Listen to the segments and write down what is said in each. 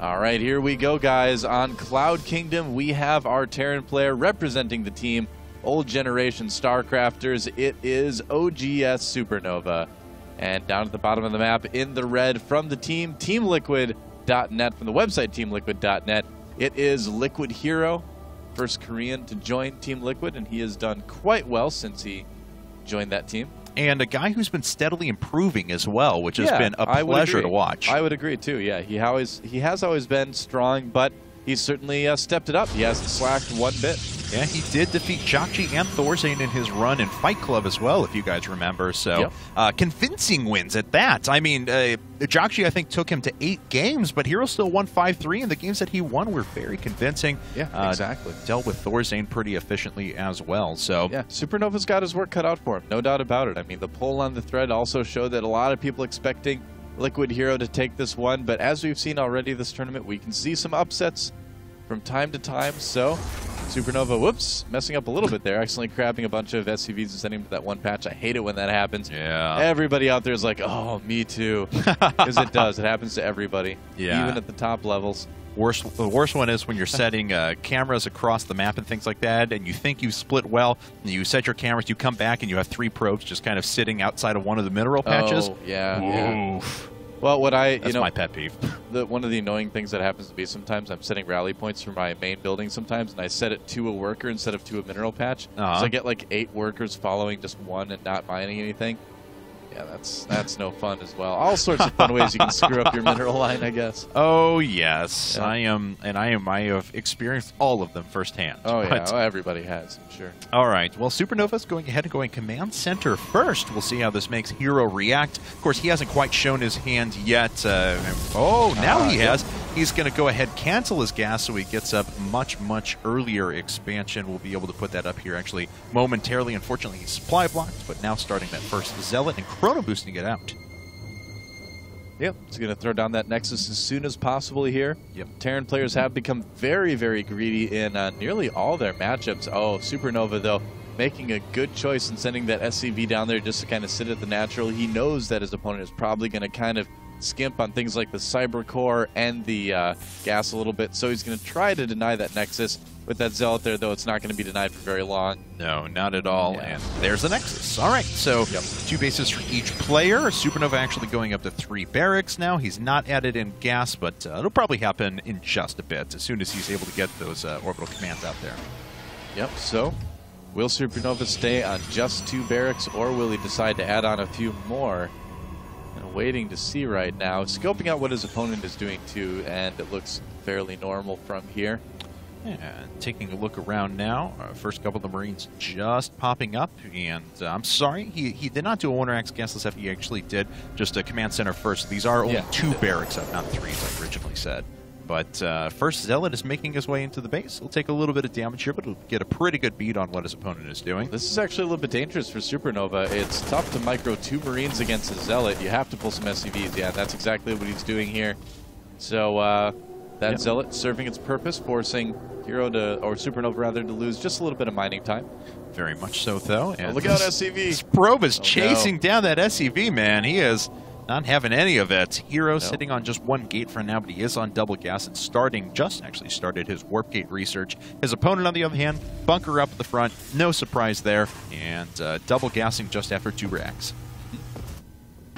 All right, here we go, guys. On Cloud Kingdom, we have our Terran player representing the team, Old Generation StarCrafters. It is OGS SuperNoVa. And down at the bottom of the map, in the red from the team, TeamLiquid.net, from the website TeamLiquid.net, it is Liquid HerO, first Korean to join Team Liquid, and he has done quite well since he joined that team. And a guy who's been steadily improving as well, which has been a pleasure to watch. I would agree, too. Yeah, he has always been strong, but he's certainly stepped it up. He hasn't slacked one bit. Yeah, he did defeat Jockey and Thorzane in his run in Fight Club as well, if you guys remember. So, convincing wins at that. I mean, Jockey, I think, took him to 8 games, but HerO still won 5-3, and the games that he won were very convincing. Yeah, exactly. Dealt with Thorzane pretty efficiently as well. So, yeah, SuperNoVa's got his work cut out for him, no doubt about it. I mean, the poll on the thread also showed that a lot of people expecting Liquid HerO to take this one, but as we've seen already this tournament, we can see some upsets from time to time. So SuperNoVa, whoops, messing up a little bit there, accidentally grabbing a bunch of SCVs and sending them to that one patch. I hate it when that happens. Yeah. Everybody out there is like, oh, me too. Because it does. It happens to everybody, even at the top levels. The worst one is when you're setting cameras across the map and things like that, and you think you've split well, and you set your cameras, you come back, and you have 3 probes just kind of sitting outside of one of the mineral patches. Oh, yeah. Well, that's my pet peeve. One of the annoying things that happens to be sometimes I'm setting rally points for my main building sometimes, and I set it to a worker instead of to a mineral patch. So I get like 8 workers following just one and not mining anything. Yeah, that's no fun as well. All sorts of fun ways you can screw up your mineral line, I guess. Oh yes, yeah. I have experienced all of them firsthand. Oh yeah, well, everybody has, I'm sure. All right, well, SuperNoVa's going ahead and going command center first. We'll see how this makes HerO react. Of course, he hasn't quite shown his hand yet. Now he has. He's going to go ahead, cancel his gas, so he gets up much earlier expansion. We'll be able to put that up here actually momentarily. Unfortunately, he's supply blocked, but now starting that first Zealot and chrono boosting it out. Yep, he's going to throw down that Nexus as soon as possible here. Yep. Terran players have become very greedy in nearly all their matchups. Oh, SuperNoVa, though, making a good choice in sending that SCV down there just to kind of sit at the natural. He knows that his opponent is probably going to kind of skimp on things like the Cyber Core and the gas a little bit, so he's going to try to deny that Nexus. With that Zealot there, though, it's not going to be denied for very long. No, not at all. Yeah. And there's the Nexus. All right, so 2 bases for each player. SuperNoVa actually going up to 3 barracks now. He's not added in gas, but it'll probably happen in just a bit as soon as he's able to get those orbital commands out there. Yep, so will SuperNoVa stay on just 2 barracks, or will he decide to add on a few more? Waiting to see right now, scoping out what his opponent is doing too, and it looks fairly normal from here. Yeah, taking a look around now, first couple of the Marines just popping up, and I'm sorry, he did not do a 1-axe gasless F, he actually did just a command center first. These are only 2 barracks up, not 3 as I originally said. But first Zealot is making his way into the base. He'll take a little bit of damage here, but he'll get a pretty good beat on what his opponent is doing. This is actually a little bit dangerous for SuperNoVa. It's tough to micro 2 Marines against a Zealot. You have to pull some SCVs. Yeah, that's exactly what he's doing here. So that Zealot serving its purpose, forcing HerO to, or SuperNoVa rather, to lose just a little bit of mining time. Very much so, though. And look out, SCV! This probe is chasing down that SCV, man. He is not having any of it. HerO sitting on just 1 gate for now, but he is on double gas and actually started his warp gate research. His opponent, on the other hand, bunker up at the front. No surprise there. And double gassing just after 2 racks.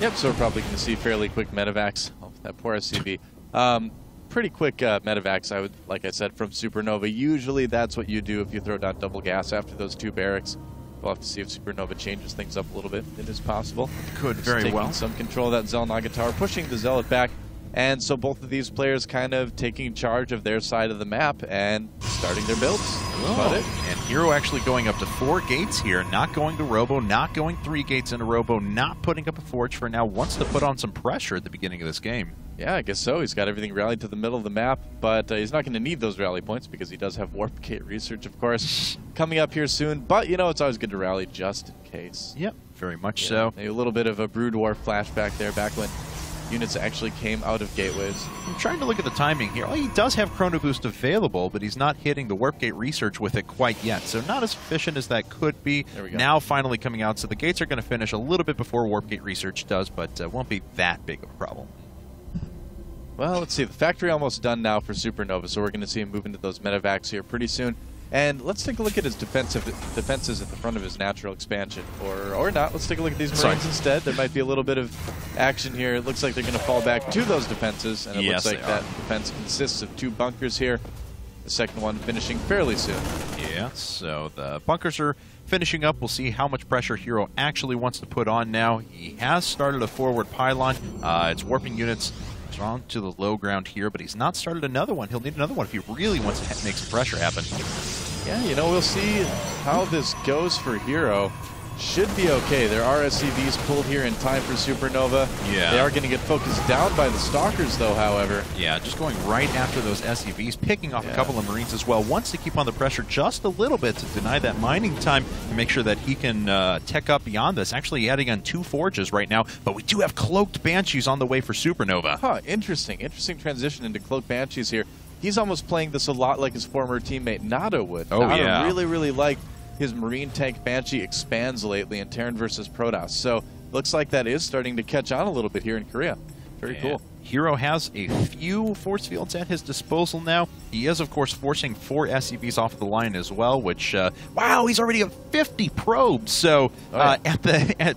Yep, so we're probably going to see fairly quick medevacs. Oh, that poor SCV. Pretty quick medevacs, like I said, from SuperNoVa. Usually that's what you do if you throw down double gas after those 2 barracks. We'll have to see if SuperNoVa changes things up a little bit. It is possible. Could very well. Taking some control of that Xel'Naga tower, pushing the Zealot back. And so both of these players kind of taking charge of their side of the map and starting their builds. That's about it. And HerO actually going up to 4 gates here, not going to Robo, not going 3 gates into Robo, not putting up a Forge for now. Wants to put on some pressure at the beginning of this game. Yeah, I guess so. He's got everything rallied to the middle of the map, but he's not going to need those rally points because he does have Warp Gate Research, of course, coming up here soon. But, you know, it's always good to rally just in case. Yep, very much so. A little bit of a Brood Dwarf flashback there back when units actually came out of gateways. I'm trying to look at the timing here. Oh, he does have Chrono Boost available, but he's not hitting the Warp Gate Research with it quite yet, so not as efficient as that could be. There we go. Now finally coming out, so the gates are going to finish a little bit before Warp Gate Research does, but won't be that big of a problem. Well, let's see. The factory almost done now for SuperNoVa, so we're going to see him move into those medevacs here pretty soon. And let's take a look at his defenses at the front of his natural expansion. Or not. Let's take a look at these Marines instead. There might be a little bit of action here. It looks like they're going to fall back to those defenses. And it looks like that defense consists of 2 bunkers here. The second one finishing fairly soon. Yeah, so the bunkers are finishing up. We'll see how much pressure HerO actually wants to put on now. He has started a forward pylon. It's warping units on to the low ground here, but he's not started another one. He'll need another one if he really wants to make some pressure happen. Yeah, you know, we'll see how this goes for HerO. Should be okay. There are SCVs pulled here in time for SuperNoVa. Yeah. They are going to get focused down by the Stalkers, though, however. Yeah, just going right after those SCVs, picking off a couple of Marines as well. Wants to keep on the pressure just a little bit to deny that mining time and make sure that he can tech up beyond this. Actually adding on 2 forges right now, but we do have Cloaked Banshees on the way for SuperNoVa. Huh, interesting. Interesting transition into Cloaked Banshees here. He's almost playing this a lot like his former teammate Nado would. Oh, Nado really liked his Marine tank Banshee expands lately in Terran versus Protoss. So looks like that is starting to catch on a little bit here in Korea. Very cool. HerO has a few force fields at his disposal now. He is, of course, forcing 4 SCVs off the line as well, which, wow, he's already at 50 probes. So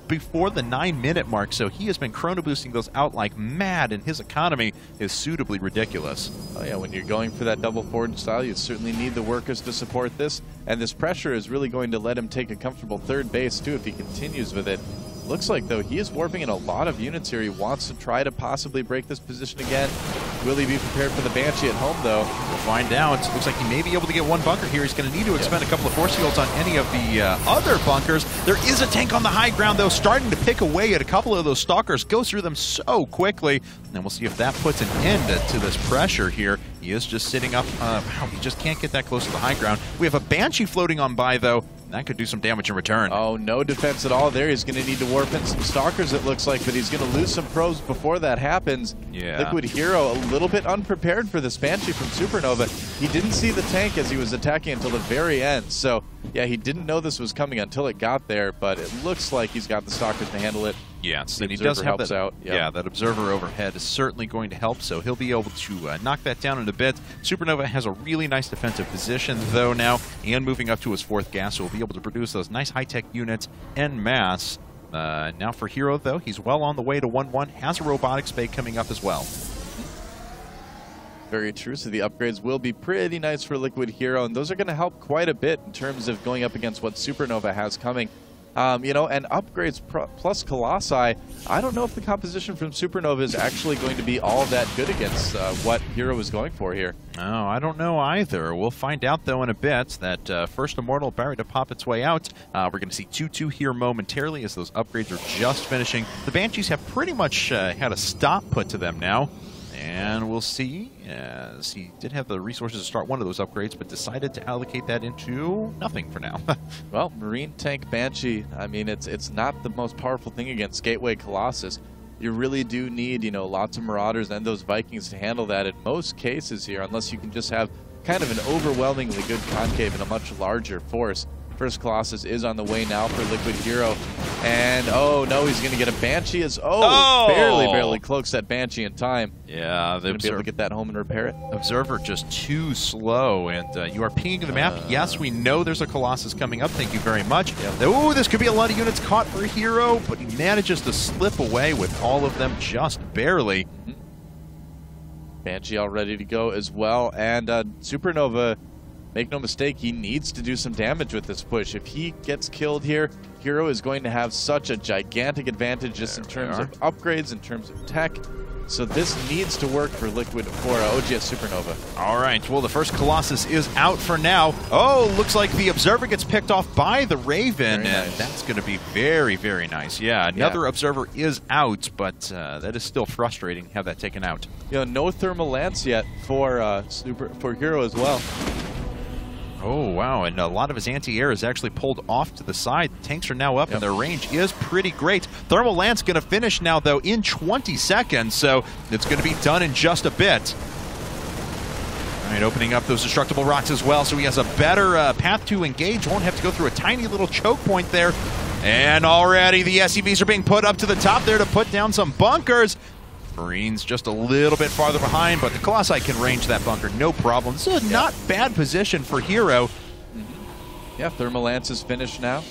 before the 9-minute mark, so he has been chrono boosting those out like mad, and his economy is suitably ridiculous. Oh yeah, when you're going for that double forge style, you certainly need the workers to support this, and this pressure is really going to let him take a comfortable 3rd base too if he continues with it. Looks like, though, he is warping in a lot of units here. He wants to try to possibly break this position again. Will he be prepared for the Banshee at home, though? We'll find out. Looks like he may be able to get 1 bunker here. He's going to need to expend a couple of force fields on any of the other bunkers. There is a tank on the high ground, though, starting to pick away at a couple of those Stalkers. Goes through them so quickly. And we'll see if that puts an end to this pressure here. He is just sitting up. Wow, he just can't get that close to the high ground. We have a Banshee floating on by, though. That could do some damage in return. Oh, no defense at all there. He's going to need to warp in some Stalkers, it looks like, but he's going to lose some probes before that happens. Yeah. Liquid HerO a little bit unprepared for this Banshee from SuperNoVa. He didn't see the tank as he was attacking until the very end. So, yeah, he didn't know this was coming until it got there, but it looks like he's got the Stalkers to handle it. Yes, and he does have that. Out. Yep. Yeah, that observer overhead is certainly going to help, so he'll be able to knock that down in a bit. SuperNoVa has a really nice defensive position, though, now, and moving up to his 4th gas, so he'll be able to produce those nice high-tech units en masse. Now for HerO, though, he's well on the way to 1-1, has a robotics bay coming up as well. Very true, so the upgrades will be pretty nice for Liquid HerO, and those are going to help quite a bit in terms of going up against what SuperNoVa has coming. You know, and upgrades plus Colossi, I don't know if the composition from SuperNoVa is actually going to be all that good against what HerO is going for here. Oh, I don't know either. We'll find out, though, in a bit. That first Immortal about to pop its way out. We're going to see 2-2 here momentarily as those upgrades are just finishing. The Banshees have pretty much had a stop put to them now. And we'll see, as he did have the resources to start one of those upgrades, but decided to allocate that into nothing for now. Well, Marine Tank Banshee, I mean, it's not the most powerful thing against Gateway Colossus. You really do need, you know, lots of Marauders and those Vikings to handle that in most cases here, unless you can just have kind of an overwhelmingly good concave and a much larger force. First Colossus is on the way now for Liquid HerO. And, oh, no, he's going to get a Banshee. Barely cloaks that Banshee in time. Yeah. Going to be able to get that home and repair it. Observer just too slow, and you are pinging the map. Yes, we know there's a Colossus coming up. Thank you very much. Yep. Oh, this could be a lot of units caught for HerO, but he manages to slip away with all of them just barely. Banshee all ready to go as well. And SuperNoVa, make no mistake, he needs to do some damage with this push. If he gets killed here, HerO is going to have such a gigantic advantage just in terms of upgrades, in terms of tech. So this needs to work for OGS SuperNoVa. All right, well, the first Colossus is out for now. Oh, looks like the Observer gets picked off by the Raven, and that's going to be very, very nice. Yeah, another Observer is out, but that is still frustrating to have that taken out. You know, no Thermal Lance yet for HerO as well. Oh, wow, and a lot of his anti-air is actually pulled off to the side. The tanks are now up, and their range is pretty great. Thermal Lance going to finish now, though, in 20 seconds, so it's going to be done in just a bit. All right, opening up those destructible rocks as well, so he has a better path to engage. Won't have to go through a tiny little choke point there. And already the SCVs are being put up to the top there to put down some bunkers. Marines just a little bit farther behind, but the Colossi can range that bunker, no problem. This is a not bad position for HerO. Yeah, Thermal Lance is finished now.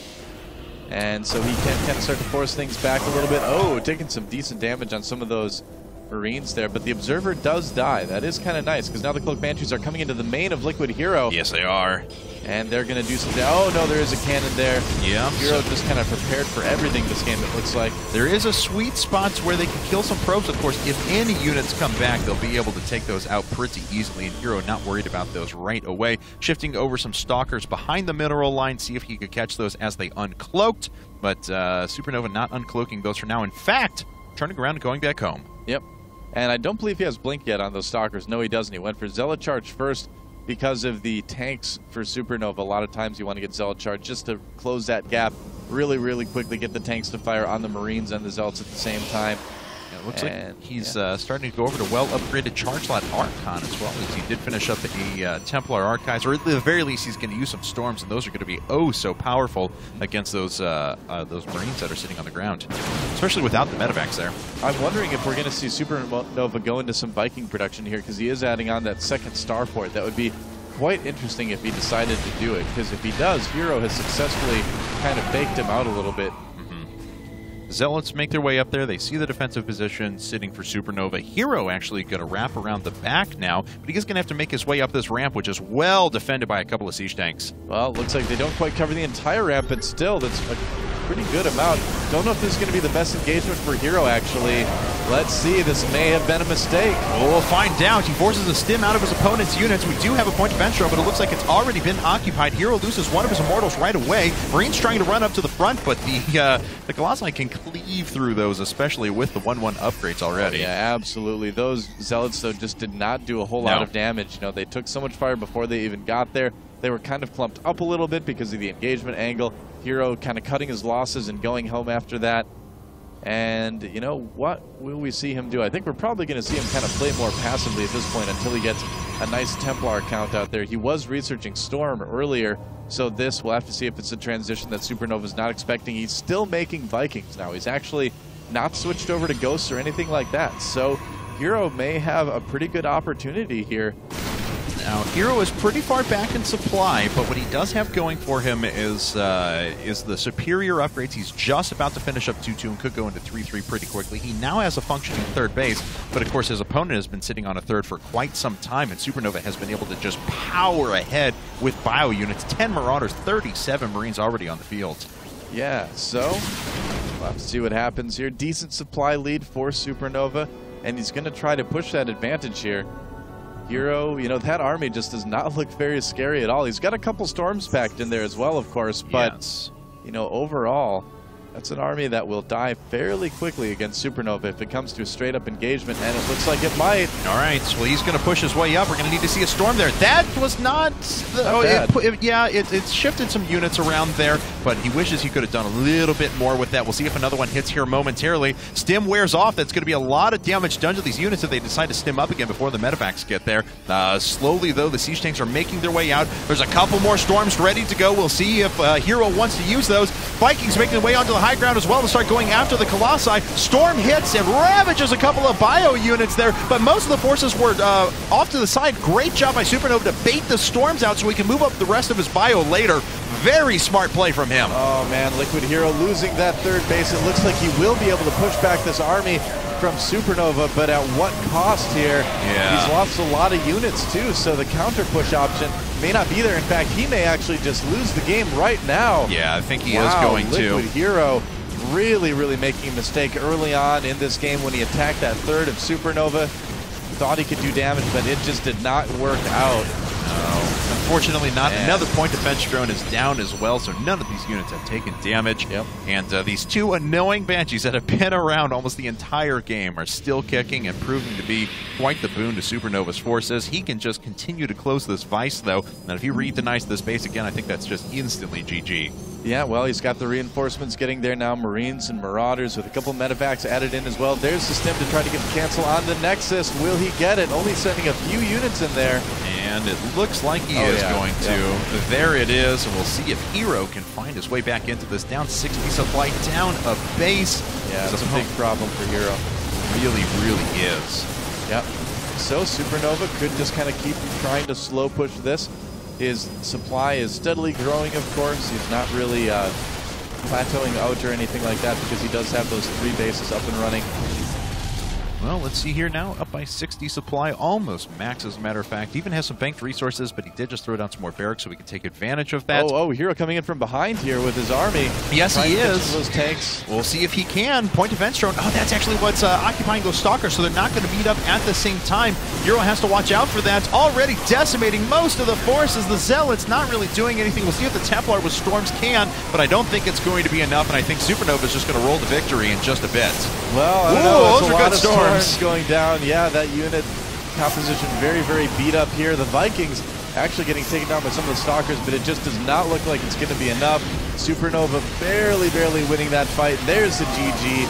And so he can kind of start to force things back a little bit. Oh, taking some decent damage on some of those Marines there, but the Observer does die. That is kind of nice, because now the Cloak Banshees are coming into the main of Liquid HerO. Yes, they are. And they're going to do something. Oh, no, there is a cannon there. Yeah. HerO just kind of prepared for everything this game, it looks like. There is a sweet spot where they can kill some probes. Of course, if any units come back, they'll be able to take those out pretty easily, and HerO not worried about those right away. Shifting over some Stalkers behind the mineral line, see if he could catch those as they uncloaked. But SuperNoVa not uncloaking those for now. In fact, turning around and going back home. Yep. And I don't believe he has Blink yet on those Stalkers. No, he doesn't. He went for Zealot Charge first because of the tanks for SuperNoVa. A lot of times you want to get Zealot Charge just to close that gap really, really quickly, get the tanks to fire on the Marines and the Zealots at the same time. It looks like he's starting to go over to well-upgraded Charge Slot Archon as well, as he did finish up a Templar Archives, or at the very least he's going to use some Storms, and those are going to be oh so powerful against those Marines that are sitting on the ground, especially without the medevacs there. I'm wondering if we're going to see SuperNoVa go into some Viking production here, because he is adding on that second starport. That would be quite interesting if he decided to do it, because if he does, HerO has successfully kind of faked him out a little bit. Zealots make their way up there. They see the defensive position sitting for SuperNoVa. HerO actually going to wrap around the back now, but he's going to have to make his way up this ramp, which is well defended by a couple of siege tanks. Well, it looks like they don't quite cover the entire ramp, but still, that's a pretty good amount. Don't know if this is going to be the best engagement for HerO, actually. Let's see. This may have been a mistake. Well, we'll find out. He forces a stim out of his opponent's units. We do have a point of bench throw, but it looks like it's already been occupied. HerO loses one of his Immortals right away. Marines trying to run up to the front, but the Colossi can cleave through those, especially with the 1-1 upgrades already. Oh, yeah, absolutely. Those Zealots, though, just did not do a whole lot of damage. You know, they took so much fire before they even got there. They were kind of clumped up a little bit because of the engagement angle. HerO kind of cutting his losses and going home after that. And, you know, what will we see him do? I think we're probably going to see him kind of play more passively at this point until he gets a nice Templar count out there. He was researching Storm earlier, so this, we'll have to see if it's a transition that SuperNoVa's not expecting. He's still making Vikings now. He's actually not switched over to Ghosts or anything like that. So HerO may have a pretty good opportunity here. Now, HerO is pretty far back in supply, but what he does have going for him is the superior upgrades. He's just about to finish up 2-2 and could go into 3-3 pretty quickly. He now has a functioning third base, but of course his opponent has been sitting on a third for quite some time, and SuperNoVa has been able to just power ahead with bio units. 10 Marauders, 37 Marines already on the field. Yeah, so we'll have to see what happens here. Decent supply lead for SuperNoVa, and he's going to try to push that advantage here. HerO, you know, that army just does not look very scary at all. He's got a couple Storms packed in there as well, of course, but, you know, overall, that's an army that will die fairly quickly against SuperNoVa if it comes to a straight-up engagement, and it looks like it might. All right, so he's going to push his way up. We're going to need to see a Storm there. That was not... It shifted some units around there, but he wishes he could have done a little bit more with that. We'll see if another one hits here momentarily. Stim wears off. That's going to be a lot of damage done to these units if they decide to stim up again before the medevacs get there. Slowly, though, the siege tanks are making their way out. There's a couple more Storms ready to go. We'll see if HerO wants to use those. Vikings making their way onto the high ground as well to start going after the Colossi. Storm hits and ravages a couple of bio units there, but most of the forces were off to the side. Great job by SuperNoVa to bait the Storms out so he can move up the rest of his bio later. Very smart play from him. Oh man, Liquid HerO losing that third base. It looks like he will be able to push back this army from SuperNoVa, but at what cost here? Yeah. He's lost a lot of units too, so the counter push option may not be there. In fact, he may actually just lose the game right now. Yeah, I think he is going to. Liquid HerO really making a mistake early on in this game when he attacked that third of SuperNoVa. Thought he could do damage, but it just did not work out. No, unfortunately not. And another point of bench drone is down as well, so none of these units have taken damage. Yep. And these two annoying Banshees that have been around almost the entire game are still kicking and proving to be quite the boon to SuperNoVa's forces. He can just continue to close this vice, though, and if he re-denies this base again, I think that's just instantly GG. Yeah, well, he's got the reinforcements getting there now. Marines and Marauders with a couple medevacs added in as well. There's the stim to try to get the cancel on the Nexus. Will he get it? Only sending a few units in there. And it looks like he is going to. There it is. And we'll see if HerO can find his way back into this. Down 60 supply, down a base. Yeah, that's a big problem for HerO. really, really is. Yep. So SuperNoVa could just kind of keep trying to slow push this. His supply is steadily growing, of course. He's not really plateauing out or anything like that because he does have those 3 bases up and running. Well, let's see here now. Up by 60 supply, almost max as a matter of fact. Even has some banked resources, but he did just throw down some more barracks so we can take advantage of that. Oh, HerO coming in from behind here with his army. Yes, he is. Those tanks. We'll see if he can. Point defense drone. Oh, that's actually what's occupying those stalkers, so they're not going to meet up at the same time. HerO has to watch out for that. Already decimating most of the forces. The Zealots not really doing anything. We'll see if the Templar with Storms can, but I don't think it's going to be enough, and I think SuperNoVa is just going to roll to victory in just a bit. Well, I don't know. Those are good storms going down. Yeah, that unit composition very, very beat up here. The Vikings actually getting taken down by some of the Stalkers, but it just does not look like it's going to be enough. SuperNoVa barely winning that fight. There's the GG.